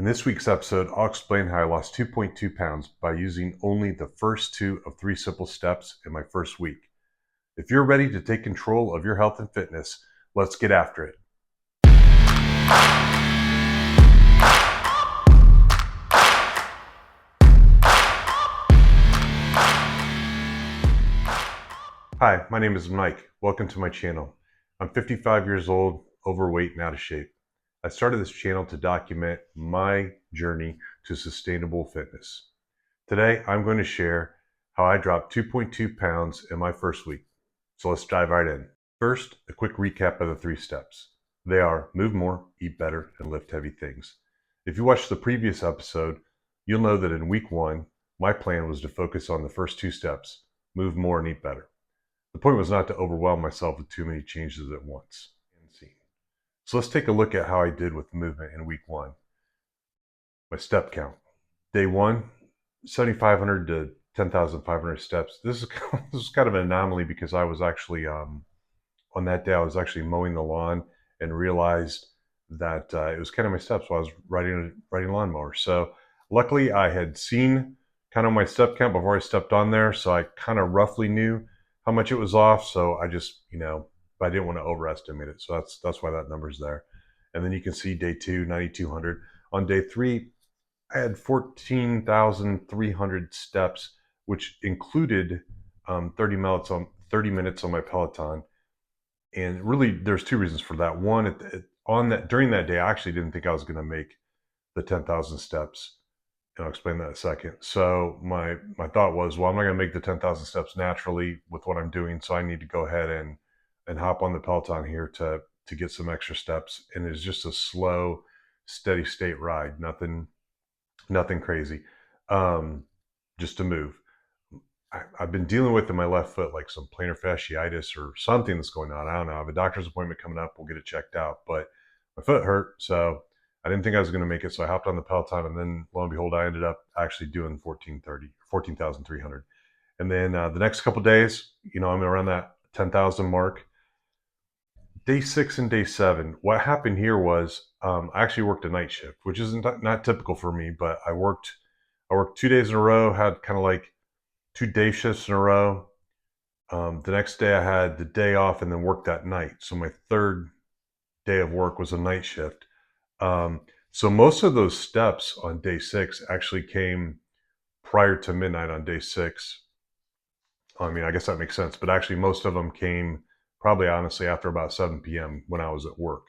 In this week's episode, I'll explain how I lost 2.2 pounds by using only the first two of three simple steps in my first week. If you're ready to take control of your health and fitness, let's get after it. Hi, my name is Mike. Welcome to my channel. I'm 55 years old, overweight, and out of shape. I started this channel to document my journey to sustainable fitness. Today, I'm going to share how I dropped 2.2 pounds in my first week. So let's dive right in. First, a quick recap of the three steps. They are move more, eat better, and lift heavy things. If you watched the previous episode, you'll know that in week one, my plan was to focus on the first two steps, move more and eat better. The point was not to overwhelm myself with too many changes at once. So let's take a look at how I did with movement in week one. My step count. Day one, 7,500 to 10,500 steps. This is kind of an anomaly because I was actually, on that day, I was actually mowing the lawn and realized that it was kind of my steps while I was riding lawnmower. So luckily I had seen kind of my step count before I stepped on there. So I kind of roughly knew how much it was off. So I just, but I didn't want to overestimate it. So that's why that number's there. And then you can see day two, 9,200. On day three, I had 14,300 steps, which included 30 minutes on my Peloton. And really, there's two reasons for that. One, during that day, I actually didn't think I was going to make the 10,000 steps, and I'll explain that in a second. So my thought was, well, I'm not going to make the 10,000 steps naturally with what I'm doing, so I need to go ahead and hop on the Peloton here to get some extra steps. And it's just a slow, steady state ride. Nothing crazy, just to move. I've been dealing with in my left foot like some plantar fasciitis or something that's going on. I don't know. I have a doctor's appointment coming up. We'll get it checked out. But my foot hurt, so I didn't think I was going to make it. So I hopped on the Peloton, and then lo and behold, I ended up actually doing 14,300. And then the next couple of days, I'm around that 10,000 mark. Day 6 and day 7, what happened here was I actually worked a night shift, which is not typical for me, but I worked 2 days in a row, had kind of like 2 day shifts in a row. The next day I had the day off and then worked that night. So my third day of work was a night shift. So most of those steps on day 6 actually came prior to midnight on day 6. I mean, I guess that makes sense, but actually most of them came probably honestly after about 7 p.m. when I was at work.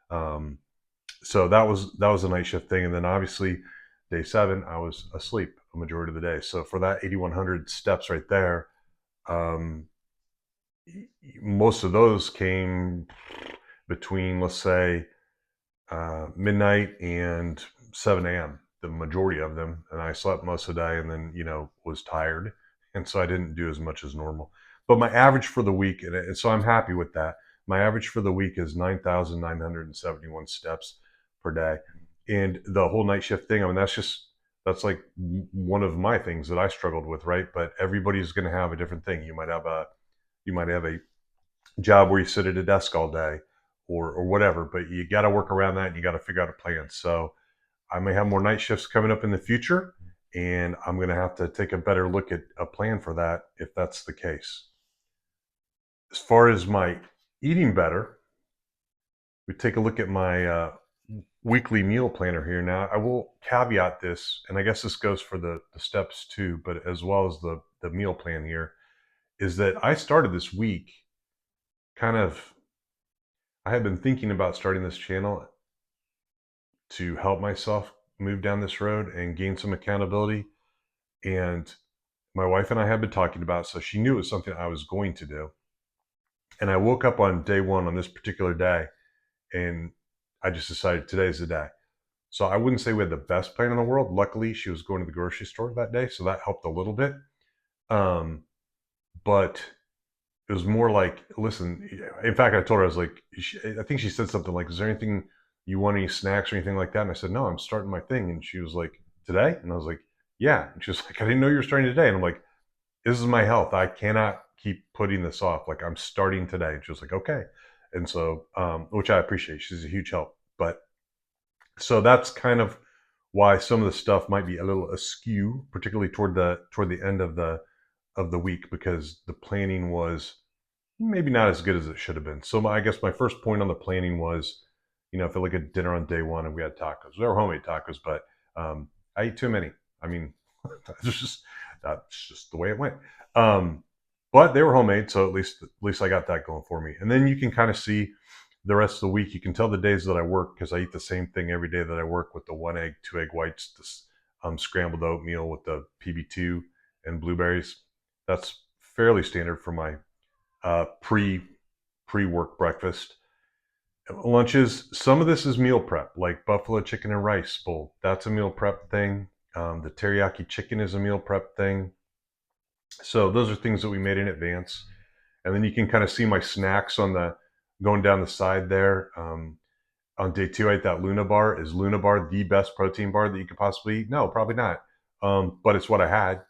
So that was a night shift thing. And then obviously day 7, I was asleep a majority of the day. So for that 8,100 steps right there, most of those came between, let's say, midnight and 7 a.m., the majority of them. And I slept most of the day and then, was tired. And so I didn't do as much as normal. But my average for the week, and so I'm happy with that. My average for the week is 9,971 steps per day. And the whole night shift thing, I mean, that's like one of my things that I struggled with, right? But everybody's going to have a different thing. You might have a job where you sit at a desk all day or whatever, but you got to work around that and you got to figure out a plan. So I may have more night shifts coming up in the future, and I'm going to have to take a better look at a plan for that if that's the case. As far as my eating better, we take a look at my weekly meal planner here. Now, I will caveat this, and I guess this goes for the steps too, but as well as the meal plan here, is that I started this week I had been thinking about starting this channel to help myself move down this road and gain some accountability. And my wife and I had been talking about it, so she knew it was something I was going to do. And I woke up on day 1 on this particular day, and I just decided today's the day. So I wouldn't say we had the best plan in the world. Luckily, she was going to the grocery store that day, so that helped a little bit. But it was more like, listen, in fact, I told her, I was like, I think she said something like, is there anything you want, any snacks or anything like that? And I said, no, I'm starting my thing. And she was like, today? And I was like, yeah. And she was like, I didn't know you were starting today. And I'm like, this is my health. I cannot keep putting this off. Like, I'm starting today. And she was like, okay. And so, which I appreciate. She's a huge help. But so that's kind of why some of the stuff might be a little askew, particularly toward the end of the week, because the planning was maybe not as good as it should have been. So I guess my first point on the planning was, if I look at dinner on day one and we had tacos, they were homemade tacos, but I ate too many. I mean, that's just the way it went. Um, but they were homemade, so at least I got that going for me. And then you can kind of see the rest of the week. You can tell the days that I work because I eat the same thing every day that I work, with the 1 egg, 2 egg whites, this scrambled oatmeal with the PB2 and blueberries. That's fairly standard for my pre work breakfast. Lunches, some of this is meal prep, like buffalo chicken and rice bowl. That's a meal prep thing. The teriyaki chicken is a meal prep thing. So those are things that we made in advance. And then you can kind of see my snacks on the going down the side there. On day two, I ate that Luna bar. Is Luna bar the best protein bar that you could possibly eat? No, probably not. But it's what I had.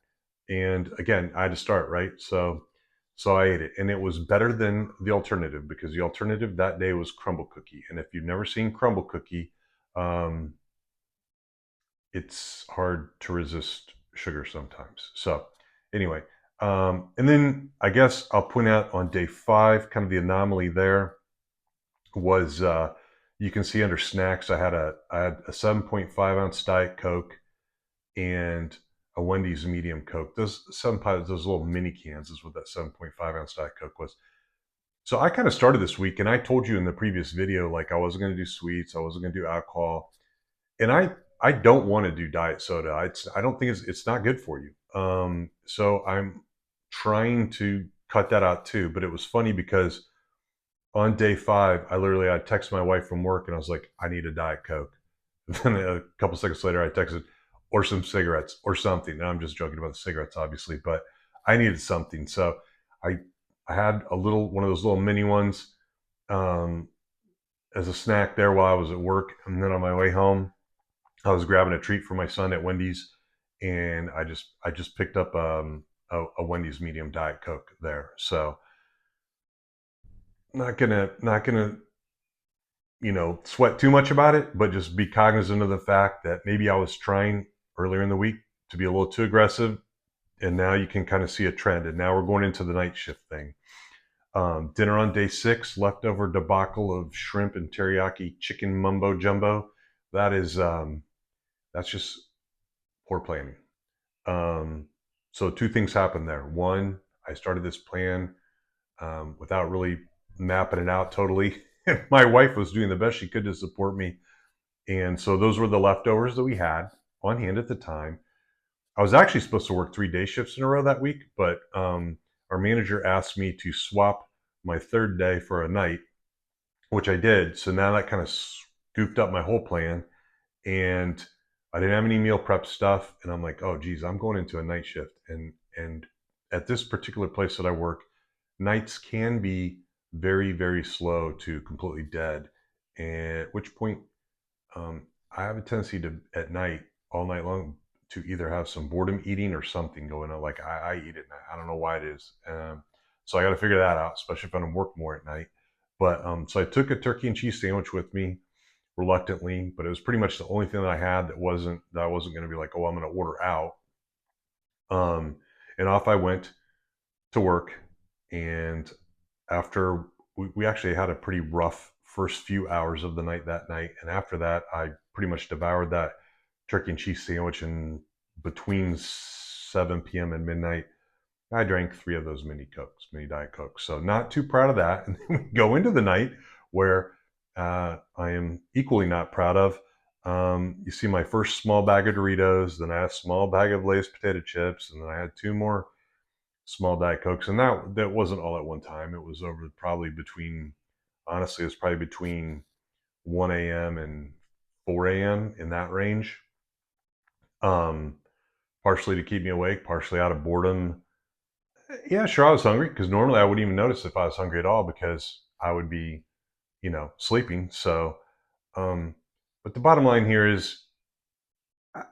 And again, I had to start, right? So I ate it, and it was better than the alternative, because the alternative that day was crumble cookie. And if you've never seen crumble cookie, um, it's hard to resist sugar sometimes. So anyway, and then I guess I'll point out on day five, kind of the anomaly there was, you can see under snacks, I had a 7.5 ounce Diet Coke and a Wendy's medium Coke. Those little mini cans is what that 7.5 ounce Diet Coke was. So I kind of started this week, and I told you in the previous video, like, I wasn't going to do sweets, I wasn't going to do alcohol, and I don't want to do diet soda. I don't think it's not good for you. So I'm trying to cut that out too. But it was funny because on day five, I texted my wife from work, and I was like, I need a Diet Coke. Then a couple seconds later, I texted, or some cigarettes or something. And I'm just joking about the cigarettes, obviously, but I needed something. So I I had one of those little mini ones, um, as a snack there while I was at work, and then on my way home, I was grabbing a treat for my son at Wendy's, and I just picked up a Wendy's medium Diet Coke there. So not gonna sweat too much about it, but just be cognizant of the fact that maybe I was trying earlier in the week to be a little too aggressive, and now you can kind of see a trend. And now we're going into the night shift thing. Dinner on day six, leftover debacle of shrimp and teriyaki chicken mumbo jumbo. That is that's just poor planning. So two things happened there. One, I started this plan without really mapping it out totally. And my wife was doing the best she could to support me. And so those were the leftovers that we had on hand at the time. I was actually supposed to work 3 day shifts in a row that week, but our manager asked me to swap my third day for a night, which I did. So now that kind of scooped up my whole plan, and I didn't have any meal prep stuff. And I'm like, oh geez, I'm going into a night shift, and at this particular place that I work, nights can be very, very slow to completely dead. And at which point, I have a tendency to, at night, all night long, to either have some boredom eating or something going on. Like I eat at night. I don't know why it is. So I got to figure that out, especially if I'm work more at night. But so I took a turkey and cheese sandwich with me, reluctantly, but it was pretty much the only thing that I had that I wasn't going to be like, oh, I'm going to order out. Um, and off I went to work. And after we actually had a pretty rough first few hours of the night that night, and after that, I pretty much devoured that turkey and cheese sandwich. And between 7 p.m. and midnight, I drank 3 of those mini Diet Cokes. So not too proud of that. And then we go into the night where I am equally not proud of. You see my first small bag of Doritos, then I had a small bag of Lay's potato chips, and then I had 2 more small Diet Cokes. And that wasn't all at one time. It was over probably between, honestly, it was probably between 1 a.m. and 4 a.m. in that range. Um, Partially to keep me awake, partially out of boredom. Yeah, sure, I was hungry, because normally I wouldn't even notice if I was hungry at all, because I would be, sleeping. So, um, but the bottom line here is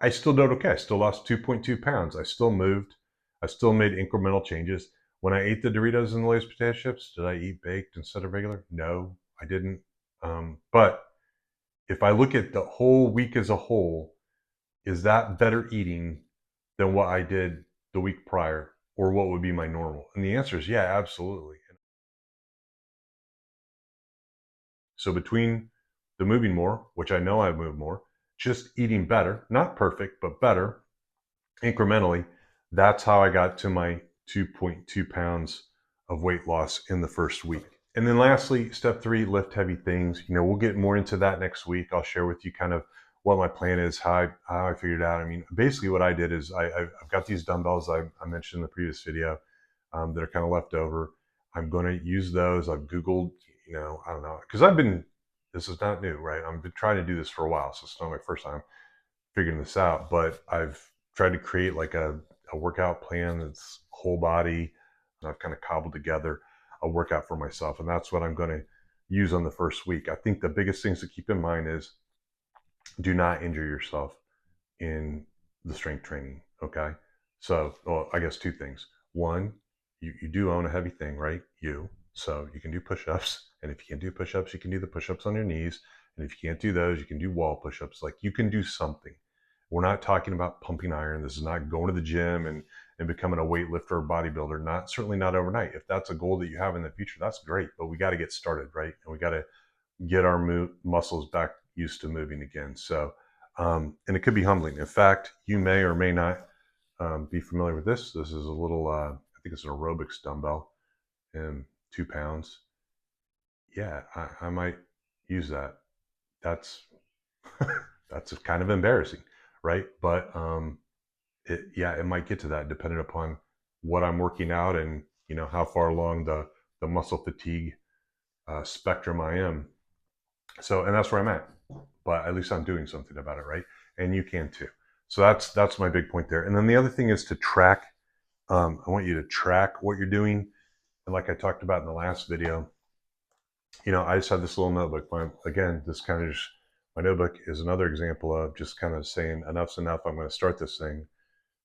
I still did okay. I still lost 2.2 pounds. I still moved. I still made incremental changes. When I ate the Doritos and the Lay's potato chips, did I eat baked instead of regular? No, I didn't. But if I look at the whole week as a whole, Is that better eating than what I did the week prior, or what would be my normal? And the answer is yeah, absolutely. So between the moving more, which I know I move more, just eating better, not perfect, but better incrementally, that's how I got to my 2.2 pounds of weight loss in the first week. And then lastly, step 3, lift heavy things. We'll get more into that next week. I'll share with you kind of what my plan is, how I figured it out. I mean, basically what I did is I've got these dumbbells I mentioned in the previous video that are kind of left over. I'm going to use those. I've Googled, I don't know, because this is not new, right? I've been trying to do this for a while, so it's not my first time figuring this out, but I've tried to create like a workout plan that's whole body. And I've kind of cobbled together a workout for myself, and that's what I'm going to use on the first week. I think the biggest things to keep in mind is do not injure yourself in the strength training. Okay. So, well, I guess two things. One, you do own a heavy thing, right? So you can do push-ups. And if you can do push-ups, you can do the push-ups on your knees. And if you can't do those, you can do wall push-ups. Like you can do something. We're not talking about pumping iron. This is not going to the gym and becoming a weightlifter or bodybuilder. Certainly not overnight. If that's a goal that you have in the future, that's great. But we got to get started, right? And we got to get our muscles back used to moving again. So, and it could be humbling. In fact, you may or may not be familiar with this. This is a little, I think it's an aerobics dumbbell, and 2 pounds. Yeah, I might use that. That's that's kind of embarrassing, right? But it might get to that depending upon what I'm working out and how far along the muscle fatigue spectrum I am. So, and that's where I'm at. But at least I'm doing something about it, right? And you can too. So that's my big point there. And then the other thing is to track. I want you to track what you're doing. And like I talked about in the last video, I just have this little notebook. My notebook is another example of just kind of saying enough's enough. I'm going to start this thing.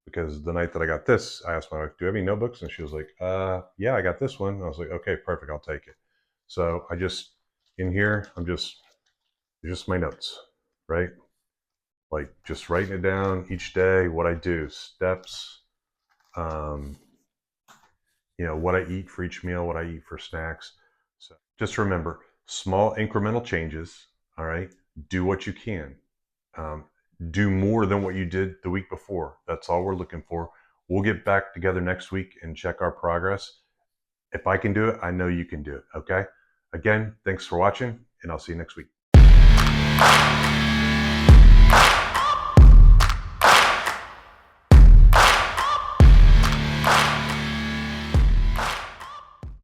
Because the night that I got this, I asked my wife, do you have any notebooks? And she was like, yeah, I got this one. And I was like, okay, perfect. I'll take it. So in here, just my notes, right? Like just writing it down each day, what I do, steps, what I eat for each meal, what I eat for snacks. So just remember, small incremental changes, all right? Do what you can. Do more than what you did the week before. That's all we're looking for. We'll get back together next week and check our progress. If I can do it, I know you can do it, okay? Again, thanks for watching, and I'll see you next week.